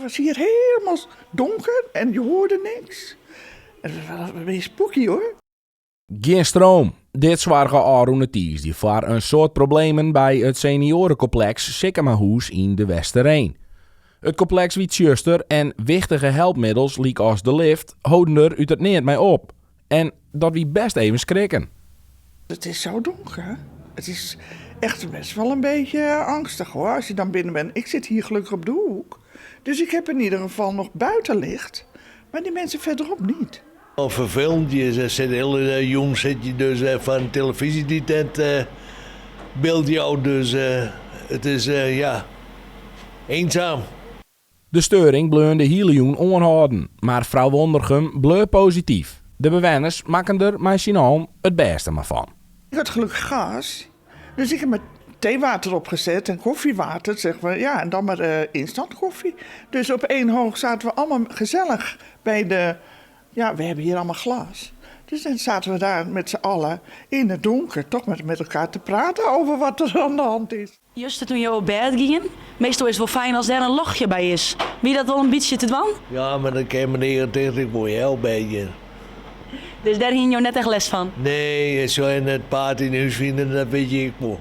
was hier helemaal donker en je hoorde niks. Het was een beetje spooky hoor. Geen stroom. Dit zorgen Arun die voor een soort problemen bij het seniorencomplex Sikkemahoes in de Westereen. Het complex wie tjuster en wichtige helpmiddels, liek als de lift, houden er uit het neer mee op. En dat wie best even schrikken. Het is zo donker. Het is echt best wel een beetje angstig hoor, als je dan binnen bent. Ik zit hier gelukkig op de hoek. Dus ik heb in ieder geval nog buitenlicht. Maar die mensen verderop niet. Al vervelend, je zit heel jong, zit je dus van televisie die tent beeld jou. Dus het is eenzaam. De steuring bleun de hele jong onhouden, maar vrouw Wondergem bleu positief. De bewoners maken er met Sinan het beste maar van. Ik had gelukkig gas. Dus ik heb mijn theewater opgezet en koffiewater, zeg maar. Ja, en dan maar instant koffie. Dus op één hoog zaten we allemaal gezellig bij de... Ja, we hebben hier allemaal glas. Dus dan zaten we daar met z'n allen in het donker toch met elkaar te praten over wat er aan de hand is. Juist toen je op bed ging, meestal is het wel fijn als er een lachje bij is. Wie dat wel een beetje te doen? Ja, maar dan kan meneer tegen ik mooi helpen bij je. Dus daar ging je net echt les van? Nee, zo in het paard in huis vinden, dat weet je ik wel.